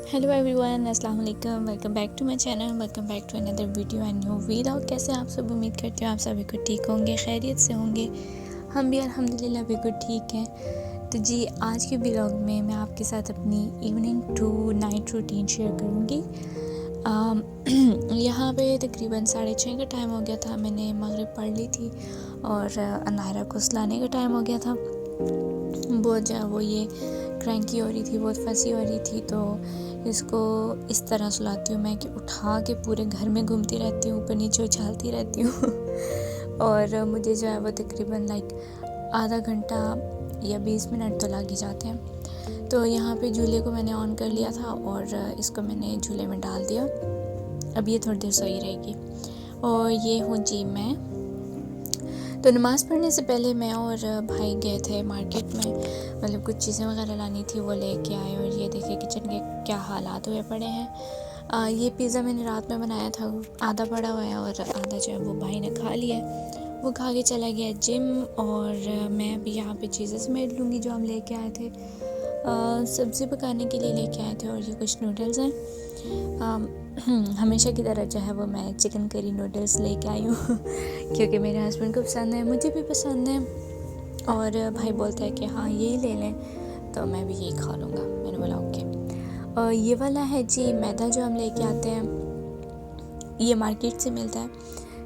Hello everyone, अस्सलाम वालेकुम। Welcome back to my channel, welcome back to another video and new vlog. कैसे आप सब? उम्मीद करती हूँ आप सभी को ठीक होंगे, खैरियत से होंगे। हम भी अल्हम्दुलिल्लाह बिल्कुल ठीक हैं। तो जी, आज के व्लॉग में मैं आपके साथ अपनी evening to night routine share करूँगी। यहाँ पे तकरीबन 6:30 का टाइम हो गया था। मैंने मगरिब पढ़ ली थी और अनायरा को सुलाने का टाइम हो गया था। बहुत जो है वो ये क्रैंकी हो रही थी, बहुत फंसी हो रही थी। तो इसको इस तरह सुलाती हूँ मैं कि उठा के पूरे घर में घूमती रहती हूँ, ऊपर नीचे उछालती रहती हूँ और मुझे जो है वो तकरीबन आधा घंटा या 20 मिनट तो लग ही जाते हैं। तो यहाँ पे झूले को मैंने ऑन कर लिया था और इसको मैंने झूले में डाल दिया। अब ये थोड़ी देर सोई रहेगी। और ये हूँ जी मैं। तो नमाज़ पढ़ने से पहले मैं और भाई गए थे मार्केट में, मतलब कुछ चीज़ें वगैरह लानी थी, वो लेके आए। और ये देखिए किचन के क्या हालात हुए पड़े हैं। ये पिज़्ज़ा मैंने रात में बनाया था, आधा पड़ा हुआ है और आधा जो है वो भाई ने खा लिया। वो खा के चला गया जिम और मैं अभी यहाँ पे चीज़ें समेट लूँगी जो हम लेके आए थे। सब्ज़ी पकाने के लिए लेके आए थे और ये कुछ नूडल्स हैं। हमेशा की तरह जो है वो मैं चिकन करी नूडल्स लेके आई हूँ क्योंकि मेरे हस्बैंड को पसंद है, मुझे भी पसंद है। और भाई बोलता है कि हाँ यही ले लें, तो मैं भी यही खा लूँगा। मैंने बोला ओके। और ये वाला है जी मैदा जो हम लेके आते हैं, ये मार्केट से मिलता है,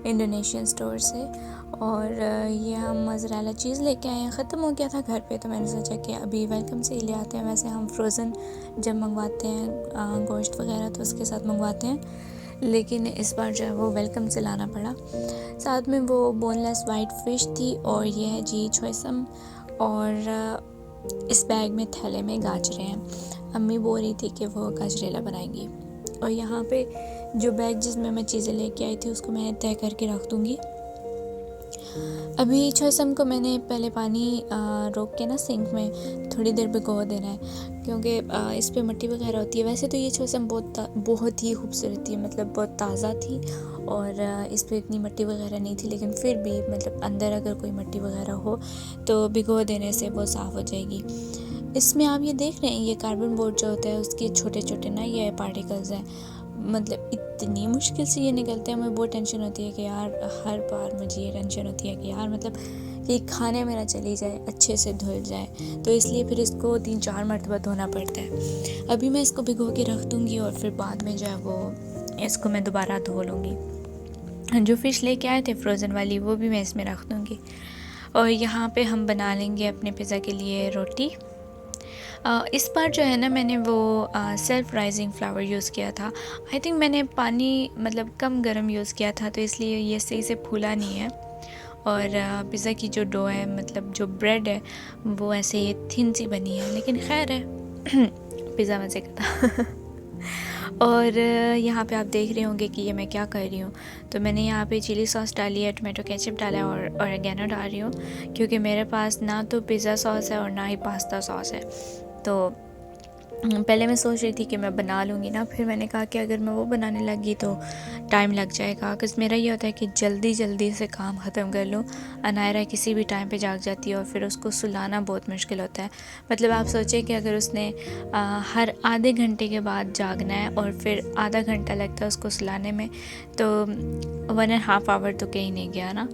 इंडोनेशियन स्टोर से। और ये हम मोज़रेला चीज़ लेके आए हैं, ख़त्म हो गया था घर पे, तो मैंने सोचा कि अभी वेलकम से ही ले आते हैं। वैसे हम फ्रोज़न जब मंगवाते हैं गोश्त वगैरह तो उसके साथ मंगवाते हैं, लेकिन इस बार जो है वो वेलकम से लाना पड़ा। साथ में वो बोनलेस वाइट फ़िश थी और ये है जी छोयसम। और इस बैग में थैले में गाजरें हैं। अम्मी बोल रही थी कि वो गाजरेला बनाएंगी। और यहाँ पे जो बैग जिसमें मैं चीज़ें लेके आई थी उसको मैं तय करके रख दूँगी। अभी छोयसम को मैंने पहले पानी रोक के ना सिंक में थोड़ी देर भिगो देना है, क्योंकि इस पे मिट्टी वगैरह होती है। वैसे तो ये छोयसम बहुत ही खूबसूरत थी, मतलब बहुत ताज़ा थी और इस पे इतनी मिट्टी वगैरह नहीं थी, लेकिन फिर भी मतलब अंदर अगर कोई मिट्टी वगैरह हो तो भिगो देने से वो साफ़ हो जाएगी। इसमें आप ये देख रहे हैं, ये कार्बन बोर्ड जो होता है उसके छोटे छोटे ना ये पार्टिकल्स हैं, मतलब इतनी मुश्किल से ये निकलते हैं। मुझे बहुत टेंशन होती है कि यार, हर बार मुझे ये टेंशन होती है कि यार मतलब कि खाने में ना चली जाए, अच्छे से धुल जाए, तो इसलिए फिर इसको 3-4 मरतबा धोना पड़ता है। अभी मैं इसको भिगो के रख दूँगी और फिर बाद में जो है वो इसको मैं दोबारा धो लूँगी। जो फ़िश लेके आए थे फ्रोज़न वाली, वो भी मैं इसमें रख दूँगी। और यहाँ पे हम बना लेंगे अपने पिज़्ज़ा के लिए रोटी। इस बार जो है ना मैंने वो सेल्फ़ राइजिंग फ्लावर यूज़ किया था। आई थिंक मैंने पानी मतलब कम गर्म यूज़ किया था, तो इसलिए ये सही से फूला नहीं है। और पिज़्ज़ा की जो डो है, मतलब जो ब्रेड है, वो ऐसे ये थिन सी बनी है, लेकिन खैर है पिज़्ज़ा मज़े का था और यहाँ पे आप देख रहे होंगे कि ये मैं क्या कर रही हूँ। तो मैंने यहाँ पे चिली सॉस डाली है, टमाटो केचप डाला है और ऑरिगेनो डाल रही हूँ, क्योंकि मेरे पास ना तो पिज़्ज़ा सॉस है और ना ही पास्ता सॉस है। तो पहले मैं सोच रही थी कि मैं बना लूँगी ना, फिर मैंने कहा कि अगर मैं वो बनाने लगी तो टाइम लग जाएगा, क्योंकि मेरा ये होता है कि जल्दी जल्दी से काम ख़त्म कर लूँ। अनायरा किसी भी टाइम पे जाग जाती है और फिर उसको सुलाना बहुत मुश्किल होता है। मतलब आप सोचें कि अगर उसने हर आधे घंटे के बाद जागना है और फिर आधा घंटा लगता है उसको सुलाने में, तो 1.5 आवर तो कहीं नहीं गया ना।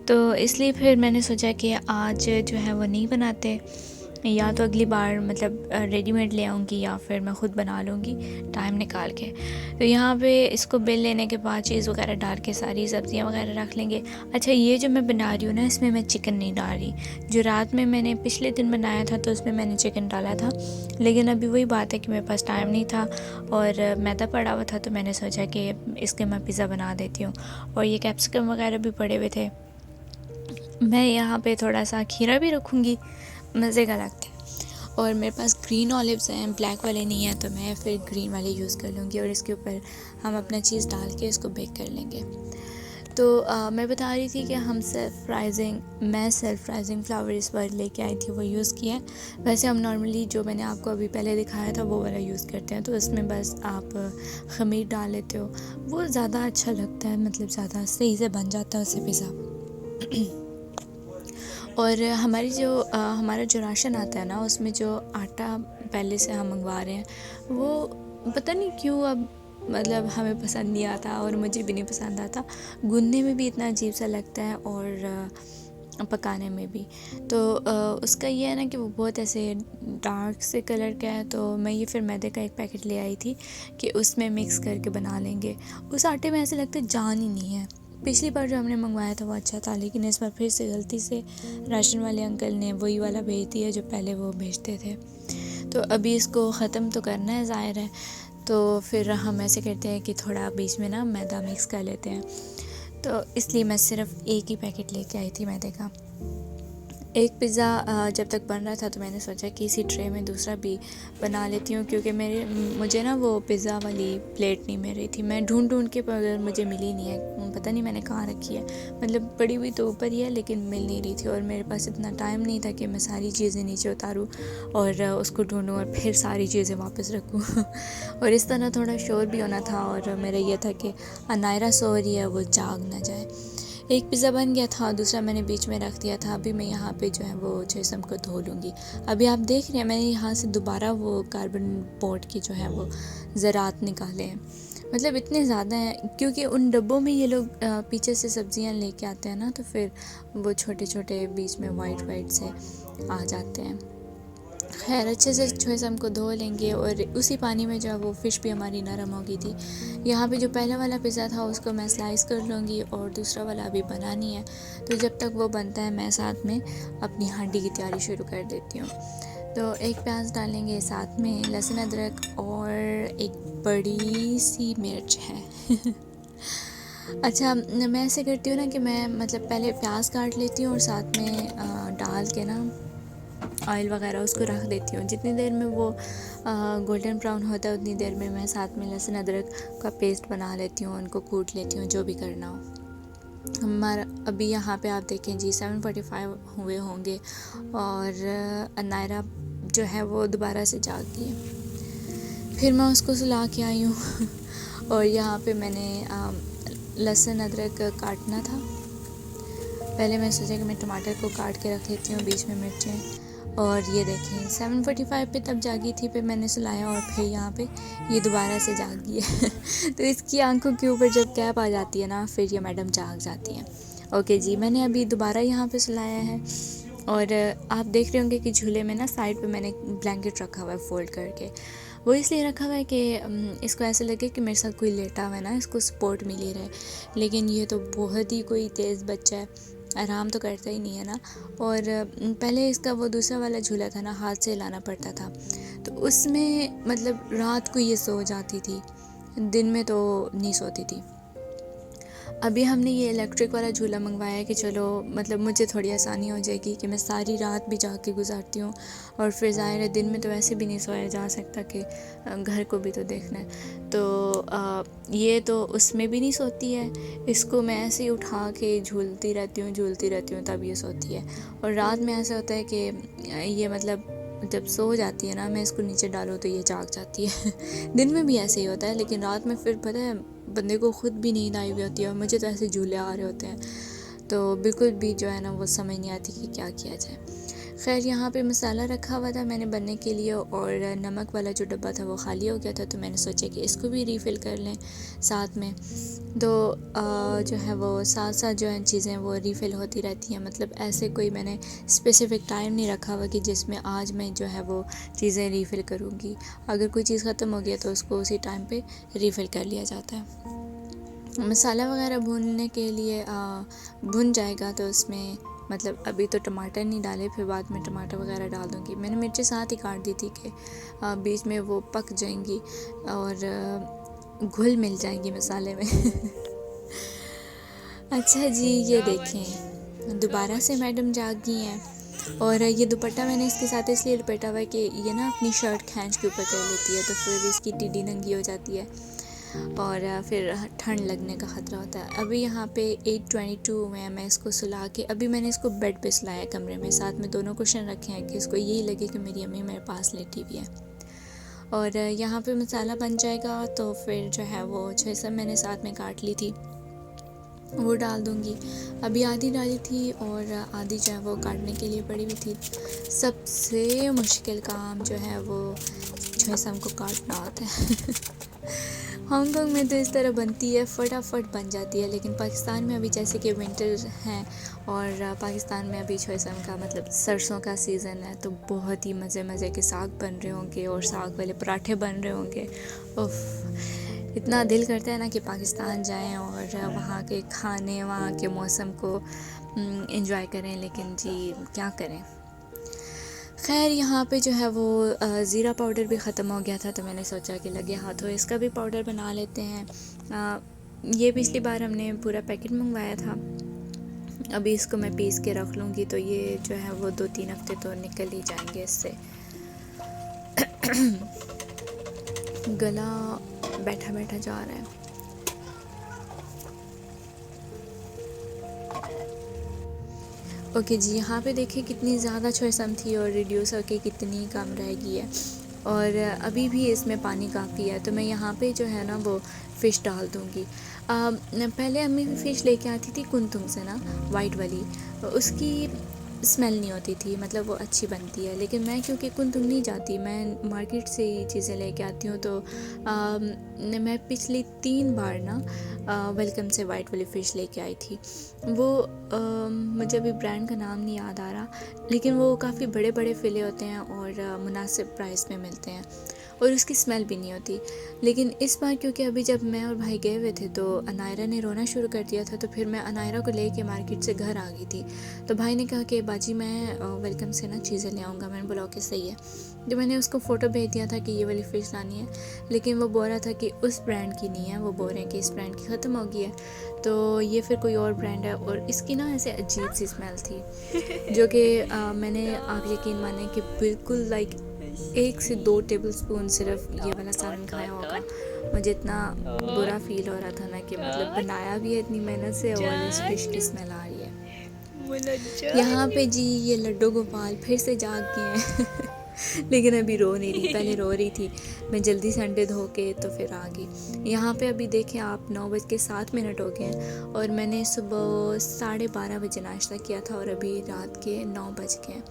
तो इसलिए फिर मैंने सोचा कि आज जो है वो नहीं बनाते, या तो अगली बार मतलब रेडीमेड ले आऊँगी या फिर मैं ख़ुद बना लूँगी टाइम निकाल के। तो यहाँ पे इसको बेल लेने के बाद चीज़ वगैरह डाल के सारी सब्ज़ियाँ वगैरह रख लेंगे। अच्छा, ये जो मैं बना रही हूँ ना, इसमें मैं चिकन नहीं डाल रही। जो रात में मैंने पिछले दिन बनाया था तो उसमें मैंने चिकन डाला था, लेकिन अभी वही बात है कि मेरे पास टाइम नहीं था और मैदा पड़ा हुआ था, तो मैंने सोचा कि इसके मैं पिज़्ज़ा बना देती हूँ। और ये कैप्सिकम वगैरह भी पड़े हुए थे। मैं यहाँ पे थोड़ा सा खीरा भी रखूँगी, मज़े का लगता है। और मेरे पास ग्रीन ऑलिव्स हैं, ब्लैक वाले नहीं हैं, तो मैं फिर ग्रीन वाले यूज़ कर लूँगी और इसके ऊपर हम अपना चीज़ डाल के इसको बेक कर लेंगे। तो मैं बता रही थी कि मैं सेल्फ़ राइजिंग फ्लावर इस बार लेके आई थी, वो यूज़ किया है। वैसे हम नॉर्मली जो मैंने आपको अभी पहले दिखाया था वो वाला यूज़ करते हैं, तो इसमें बस आप ख़मीर डाल लेते हो, वो ज़्यादा अच्छा लगता है, मतलब ज़्यादा सही से बन जाता है उससे पिज़्ज़ा। और हमारा जो राशन आता है ना, उसमें जो आटा पहले से हम मंगवा रहे हैं, वो पता नहीं क्यों अब मतलब हमें पसंद नहीं आता और मुझे भी नहीं पसंद आता। गूंदने में भी इतना अजीब सा लगता है और पकाने में भी। तो उसका ये है ना कि वो बहुत ऐसे डार्क से कलर का है, तो मैं ये फिर मैदे का एक पैकेट ले आई थी कि उसमें मिक्स करके बना लेंगे। उस आटे में ऐसे लगता है जान ही नहीं है। पिछली बार जो हमने मंगवाया था वो अच्छा था, लेकिन इस बार फिर से गलती से राशन वाले अंकल ने वही वाला भेज दिया जो पहले वो भेजते थे। तो अभी इसको ख़त्म तो करना है ज़ाहिर है, तो फिर हम ऐसे करते हैं कि थोड़ा बीच में ना मैदा मिक्स कर लेते हैं। तो इसलिए मैं सिर्फ़ एक ही पैकेट लेके आई थी मैदे का। एक पिज़्ज़ा जब तक बन रहा था तो मैंने सोचा कि इसी ट्रे में दूसरा भी बना लेती हूँ, क्योंकि मुझे ना वो पिज़्ज़ा वाली प्लेट नहीं मिल रही थी। मैं ढूंढ के पर मुझे मिली नहीं है, पता नहीं मैंने कहाँ रखी है। मतलब पड़ी हुई तो ऊपर ही है लेकिन मिल नहीं रही थी, और मेरे पास इतना टाइम नहीं था कि मैं सारी चीज़ें नीचे उतारूँ और उसको ढूंढूँ और फिर सारी चीज़ें वापस रखूँ और इस तरह थोड़ा शोर भी होना था, और मेरा ये था कि अनायरा सो रही है, वो जाग ना जाए। एक पिज़्ज़ा बन गया था, दूसरा मैंने बीच में रख दिया था। अभी मैं यहाँ पे जो है वो चेसम को धो लूँगी। अभी आप देख रहे हैं मैंने यहाँ से दोबारा वो कार्बन बोर्ड की जो है वो ज़रात निकाले हैं। मतलब इतने ज़्यादा हैं, क्योंकि उन डब्बों में ये लोग पीछे से सब्ज़ियाँ लेके आते हैं ना, तो फिर वो छोटे छोटे बीच में वाइट से आ जाते हैं। खैर अच्छे से जो है हमको धो लेंगे, और उसी पानी में जो है वो फ़िश भी हमारी नरम हो गई थी। यहाँ पे जो पहला वाला पिज़्ज़ा था उसको मैं स्लाइस कर लूँगी, और दूसरा वाला अभी बनानी है। तो जब तक वो बनता है मैं साथ में अपनी हांडी की तैयारी शुरू कर देती हूँ। तो एक प्याज डालेंगे, साथ में लहसुन अदरक और एक बड़ी सी मिर्च है अच्छा, मैं ऐसे करती हूँ ना कि मैं मतलब पहले प्याज काट लेती हूँ और साथ में डाल के ना ऑयल वगैरह उसको रख देती हूँ। जितनी देर में वो गोल्डन ब्राउन होता है उतनी देर में मैं साथ में लहसुन अदरक का पेस्ट बना लेती हूँ, उनको कूट लेती हूँ, जो भी करना हो। हमारा अभी यहाँ पे आप देखें जी 7:45 हुए होंगे, और अनायरा जो है वो दोबारा से जाग गई है। फिर मैं उसको सुला के आई हूँ और यहाँ पे मैंने लहसुन अदरक काटना था। पहले मैं सोचा कि मैं टमाटर को काट के रख लेती हूँ, बीच में मिर्चें, और ये देखें 7:45 पे तब जागी थी, फिर मैंने सुलाया और फिर यहाँ पे ये दोबारा से जागी है तो इसकी आंखों के ऊपर जब कैप आ जाती है ना, फिर ये मैडम जाग जाती हैं। ओके जी, मैंने अभी दोबारा यहाँ पे सुलाया है, और आप देख रहे होंगे कि झूले में ना साइड पे मैंने ब्लैंकेट रखा हुआ है फ़ोल्ड करके। वो इसलिए रखा हुआ है कि इसको ऐसे लगे कि मेरे साथ कोई लेटा हुआ है ना, इसको सपोर्ट मिल ही रहे। लेकिन ये तो बहुत ही कोई तेज़ बच्चा है, आराम तो करता ही नहीं है ना। और पहले इसका वो दूसरा वाला झूला था ना, हाथ से हिलाना पड़ता था, तो उसमें मतलब रात को ये सो जाती थी, दिन में तो नहीं सोती थी। अभी हमने ये इलेक्ट्रिक वाला झूला मंगवाया है कि चलो मतलब मुझे थोड़ी आसानी हो जाएगी कि मैं सारी रात भी जाके गुजारती हूँ, और फिर ज़ाहिर है दिन में तो वैसे भी नहीं सोया जा सकता कि घर को भी तो देखना है। तो ये तो उसमें भी नहीं सोती है, इसको मैं ऐसे ही उठा के झूलती रहती हूँ तब ये सोती है। और रात में ऐसा होता है कि ये मतलब जब सो जाती है ना, मैं इसको नीचे डालूँ तो ये जाग जाती है दिन में भी ऐसे ही होता है, लेकिन रात में फिर पता है बंदे को खुद भी नींद आई हुई होती है, और मुझे तो ऐसे झूले आ रहे होते हैं, तो बिल्कुल भी जो है ना वो समझ नहीं आती कि क्या किया जाए। खैर यहाँ पे मसाला रखा हुआ था मैंने बनने के लिए, और नमक वाला जो डब्बा था वो ख़ाली हो गया था, तो मैंने सोचा कि इसको भी रीफ़िल कर लें साथ में। तो जो है वो साथ साथ जो है चीज़ें वो रीफ़िल होती रहती हैं। मतलब ऐसे कोई मैंने स्पेसिफ़िक टाइम नहीं रखा हुआ कि जिसमें आज मैं जो है वो चीज़ें रीफ़िल करूँगी। अगर कोई चीज़ ख़त्म हो गया तो उसको उसी टाइम पे रीफ़िल कर लिया जाता है। मसाला वगैरह भूनने के लिए भुन जाएगा, तो उसमें मतलब अभी तो टमाटर नहीं डाले, फिर बाद में टमाटर वगैरह डाल दूँगी। मैंने मिर्ची साथ ही काट दी थी कि बीच में वो पक जाएंगी और घुल मिल जाएंगी मसाले में अच्छा जी, ये देखें दोबारा से मैडम जाग गई हैं, और ये दुपट्टा मैंने इसके साथ इसलिए लपेटा हुआ है कि ये ना अपनी शर्ट खींच के ऊपर कर लेती है, तो फिर इसकी टिड्डी नंगी हो जाती है और फिर ठंड लगने का ख़तरा होता है। अभी यहाँ पे 8:22 में मैं इसको सुला के, अभी मैंने इसको बेड पे सुलाया कमरे में, साथ में दोनों कुशन रखे हैं कि इसको यही लगे कि मेरी अम्मी मेरे पास लेटी हुई है। और यहाँ पे मसाला बन जाएगा तो फिर जो है वो सब मैंने साथ में काट ली थी वो डाल दूँगी। अभी आधी डाली थी और आधी जो है वो काटने के लिए पड़ी हुई थी। सबसे मुश्किल काम जो है वो छोएसम को काटना होता है। हांगकांग में तो इस तरह बनती है, फटाफट बन जाती है, लेकिन पाकिस्तान में अभी जैसे कि विंटर हैं और पाकिस्तान में अभी छोएसम का मतलब सरसों का सीज़न है, तो बहुत ही मज़े मज़े के साग बन रहे होंगे और साग वाले पराठे बन रहे होंगे। उफ, इतना दिल करता है ना कि पाकिस्तान जाएं और वहाँ के खाने, वहाँ के मौसम को एंजॉय करें, लेकिन जी क्या करें। खैर यहाँ पे जो है वो ज़ीरा पाउडर भी ख़त्म हो गया था, तो मैंने सोचा कि लगे हाथों इसका भी पाउडर बना लेते हैं। ये पिछली बार हमने पूरा पैकेट मंगवाया था, अभी इसको मैं पीस के रख लूँगी, तो ये जो है वो 2-3 हफ्ते तो निकल ही जाएंगे इससे। गला बैठा बैठा जा रहा है। ओके जी, यहाँ पे देखिए कितनी ज़्यादा छोएसम थी और रिड्यूस होके कितनी कम रह गई है, और अभी भी इसमें पानी काफ़ी है, तो मैं यहाँ पे जो है ना वो फ़िश डाल दूँगी। पहले अम्मी फ़िश लेके आती थी कुंतुंग से ना, वाइट वाली, उसकी स्मेल नहीं होती थी, मतलब वो अच्छी बनती है, लेकिन मैं क्योंकि कुंतुंग नहीं जाती, मैं मार्केट से ही चीज़ें लेके आती हूँ, तो मैं पिछली 3 बार ना वेलकम से वाइट वाली फ़िश लेके आई थी। वो मुझे अभी ब्रांड का नाम नहीं याद आ रहा, लेकिन वो काफ़ी बड़े बड़े फ़िले होते हैं और मुनासिब प्राइस में मिलते हैं और उसकी स्मेल भी नहीं होती। लेकिन इस बार क्योंकि अभी जब मैं और भाई गए हुए थे तो अनायरा ने रोना शुरू कर दिया था, तो फिर मैं अनायरा को लेके मार्केट से घर आ गई थी, तो भाई ने कहा कि बाजी मैं वेलकम से ना चीज़ें ले आऊँगा। मैंने बोला ओके सही है। तो मैंने उसको फ़ोटो भेज दिया था कि ये वाली फ़िश लानी है, लेकिन वो बोल रहा था कि उस ब्रांड की नहीं है, वो बोल रहे हैं कि इस ब्रांड की ख़त्म हो गई है, तो ये फिर कोई और ब्रांड है, और इसकी ना ऐसे अजीब सी स्मेल थी जो कि मैंने, आप यकीन माने कि बिल्कुल लाइक 1 से 2 टेबलस्पून सिर्फ ये वाला सालन खाया होगा। मुझे इतना बुरा फील हो रहा था ना कि मतलब बनाया भी है इतनी मेहनत से और इस फिश की स्मेल आ रही है। यहाँ पे जी ये लड्डू गोपाल फिर से जाग गए हैं। लेकिन अभी रो नहीं रही, पहले रो रही थी। मैं जल्दी से अंडे धो के तो फिर आ गई। यहाँ पे अभी देखें आप 9:07 हो गए हैं और मैंने सुबह 12:30 बजे नाश्ता किया था और अभी रात के 9 बज गए हैं।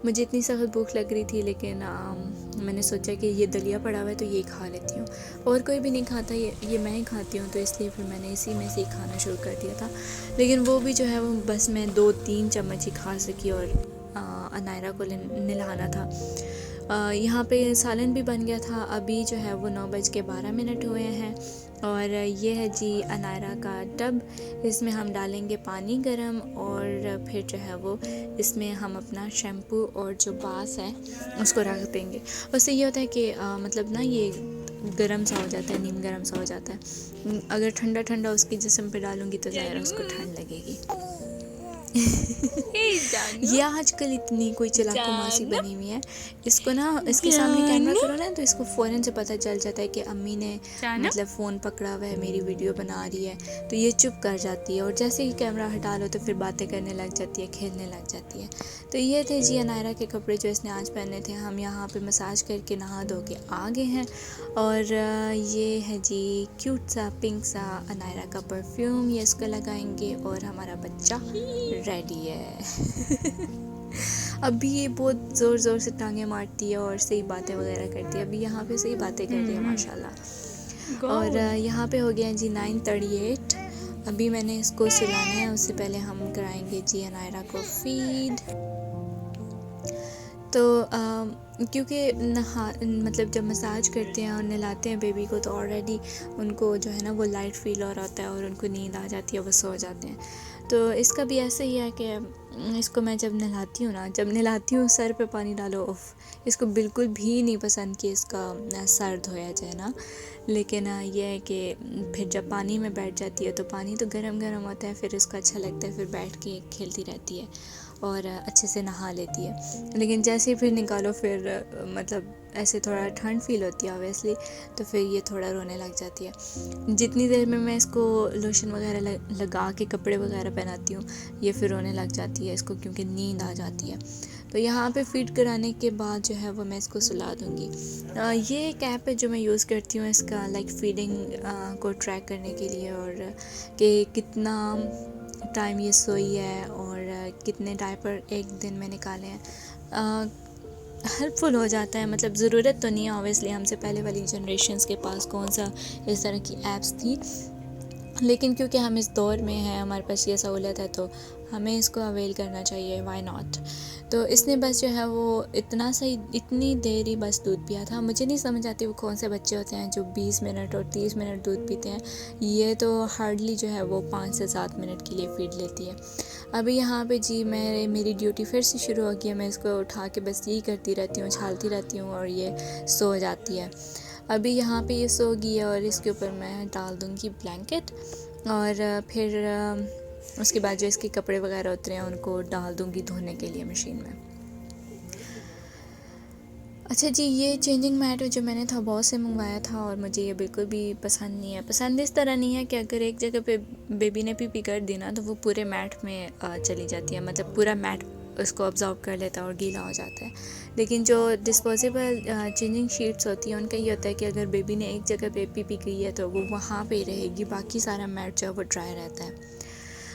मुझे इतनी सख्त भूख लग रही थी, लेकिन मैंने सोचा कि ये दलिया पड़ा हुआ है तो ये खा लेती हूँ, और कोई भी नहीं खाता, ये मैं ही खाती हूँ, तो इसलिए फिर मैंने इसी में से ही खाना शुरू कर दिया था। लेकिन वो भी जो है वो बस मैं 2-3 चम्मच ही खा सकी और अनायरा को नहलाना था। यहाँ पे सालन भी बन गया था। अभी जो है वो 9:12 हुए हैं और ये है जी अनायरा का टब। इसमें हम डालेंगे पानी गरम और फिर जो है वो इसमें हम अपना शैम्पू और जो बास है उसको रख देंगे। उससे ये होता है कि मतलब ना ये गरम सा हो जाता है, नीम गरम सा हो जाता है। अगर ठंडा ठंडा उसकी जिस्म पे डालूँगी तो ज़ाहिर उसको ठंड लगेगी। ये आजकल इतनी कोई चालाकू मासी बनी हुई है, इसको ना इसके सामने कैमरा करो ना तो इसको फ़ौरन से पता चल जाता है कि अम्मी ने मतलब फ़ोन पकड़ा हुआ है, मेरी वीडियो बना रही है, तो ये चुप कर जाती है और जैसे ही कैमरा हटा लो तो फिर बातें करने लग जाती है, खेलने लग जाती है। तो ये थे जी अनायरा के कपड़े जो इसने आज पहने थे। हम यहाँ पे मसाज करके नहा धो के आ गए हैं और ये है जी क्यूट सा पिंक सा अनायरा का परफ्यूम, ये इसको लगाएंगे और हमारा बच्चा रेडी है। अभी ये बहुत ज़ोर ज़ोर से टांगे मारती है और सही बातें वगैरह करती है। अभी यहाँ पे सही बातें कर रही है माशाल्लाह। और यहाँ पे हो गया जी 9:38। अभी मैंने इसको सुलाना है, उससे पहले हम कराएंगे जी अनायरा को फीड। तो क्योंकि मतलब जब मसाज करते हैं और नहलाते हैं बेबी को तो ऑलरेडी उनको जो है ना वो लाइट फील हो रहा होता है और उनको नींद आ जाती है, वो सो जाते हैं। तो इसका भी ऐसा ही है कि इसको मैं जब नहलाती हूँ सर पे पानी डालो, उफ, इसको बिल्कुल भी नहीं पसंद कि इसका सर धोया जाए ना। लेकिन यह है कि फिर जब पानी में बैठ जाती है तो पानी तो गरम गरम होता है, फिर इसको अच्छा लगता है, फिर बैठ के खेलती रहती है और अच्छे से नहा लेती है। लेकिन जैसे ही फिर निकालो फिर मतलब ऐसे थोड़ा ठंड फील होती है ऑब्वियसली, तो फिर ये थोड़ा रोने लग जाती है। जितनी देर में मैं इसको लोशन वगैरह लगा के कपड़े वगैरह पहनाती हूँ ये फिर रोने लग जाती है इसको, क्योंकि नींद आ जाती है। तो यहाँ पे फीड कराने के बाद जो है वो मैं इसको सुला दूँगी। ये एक ऐप है जो मैं यूज़ करती हूँ इसका लाइक फीडिंग को ट्रैक करने के लिए, और कि कितना टाइम ये सोई है और कितने डायपर एक दिन में निकाले हैं। हेल्पफुल हो जाता है। मतलब ज़रूरत तो नहीं है ऑब्वियसली, हमसे पहले वाली जनरेशन्स के पास कौन सा इस तरह की ऐप्स थी, लेकिन क्योंकि हम इस दौर में हैं, हमारे पास ये सहूलत है, तो हमें इसको अवेल करना चाहिए, व्हाई नॉट। तो इसने बस जो है वो इतना सही, इतनी देर ही बस दूध पिया था। मुझे नहीं समझ आती वो कौन से बच्चे होते हैं जो 20 मिनट और 30 मिनट दूध पीते हैं। ये तो हार्डली जो है वो 5 से 7 मिनट के लिए फीड लेती है। अभी यहाँ पे जी मेरी ड्यूटी फिर से शुरू हो गई है। मैं इसको उठा के बस यही करती रहती हूँ, छालती रहती हूँ और ये सो जाती है। अभी यहाँ पे ये सो गई है और इसके ऊपर मैं डाल दूँगी ब्लैंकेट, और फिर उसके बाद जो इसके कपड़े वगैरह उतरे हैं उनको डाल दूँगी धोने के लिए मशीन में। अच्छा जी, ये चेंजिंग मैट जो मैंने था बहुत से मंगवाया था और मुझे ये बिल्कुल भी पसंद नहीं है। पसंद इस तरह नहीं है कि अगर एक जगह पे बेबी ने पी कर दी ना, तो वो पूरे मैट में चली जाती है, मतलब पूरा मैट उसको ऑब्जॉर्व कर लेता है और गीला हो जाता है। लेकिन जो डिस्पोजेबल चेंजिंग शीट्स होती हैं उनका ये होता है कि अगर बेबी ने एक जगह पे पी गई है तो वो वहाँ पे ही रहेगी, बाकी सारा मैट जो है वो ड्राई रहता है।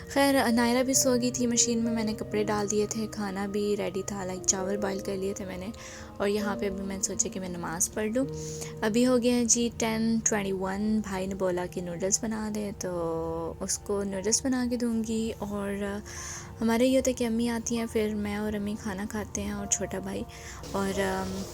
खैर नायरा भी सो गई थी मशीन में, मैंने कपड़े डाल दिए थे, खाना भी रेडी था, लाइक चावल बॉईल कर लिए थे मैंने, और यहाँ पे अभी मैंने सोचा कि मैं नमाज़ पढ़ लूँ। अभी हो गया है जी 10:21। भाई ने बोला कि नूडल्स बना दे, तो उसको नूडल्स बना के दूँगी। और हमारे ये होता है कि अम्मी आती हैं, फिर मैं और अम्मी खाना खाते हैं और छोटा भाई, और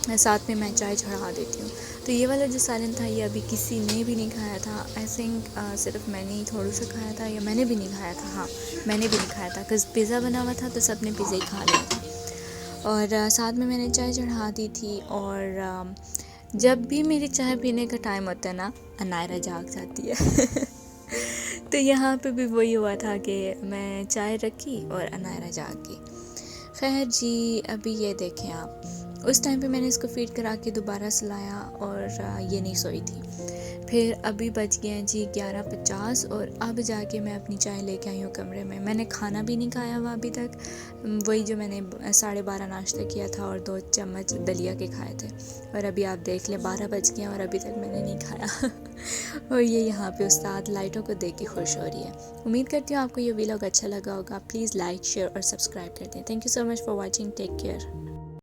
साथ में मैं चाय चढ़ा देती हूँ। तो ये वाला जो सालन था ये अभी किसी ने भी नहीं खाया था। आई थिंक सिर्फ मैंने ही थोड़ा सा खाया था, या मैंने भी नहीं खाया था। हाँ, मैंने भी नहीं खाया था, बिकॉज़ पिज़्ज़ा बना हुआ था तो सब ने पिज़्ज़ा ही खा लिया था। और साथ में मैंने चाय चढ़ा दी थी। और जब भी मेरी चाय पीने का टाइम होता है ना, अनायरा जाग जाती है। तो यहाँ पे भी वही हुआ था कि मैं चाय रखी और अनायरा जाग गई। खैर जी, अभी ये देखें आप, उस टाइम पे मैंने इसको फीड करा के दोबारा सुलाया और ये नहीं सोई थी। फिर अभी बज गए हैं जी 11:50 और अब जाके मैं अपनी चाय लेके आई हूँ कमरे में। मैंने खाना भी नहीं खाया हुआ अभी तक, वही जो मैंने 12:30 नाश्ता किया था और 2 चम्मच दलिया के खाए थे। और अभी आप देख लें 12 बज गए और अभी तक मैंने नहीं खाया। और ये यहाँ पे उस्ताद लाइटों को देख के खुश हो रही है। उम्मीद करती हूँ आपको ये व्लॉग अच्छा लगा होगा। प्लीज़ लाइक, शेयर और सब्सक्राइब कर दें। Thank you so much for watching. Take care.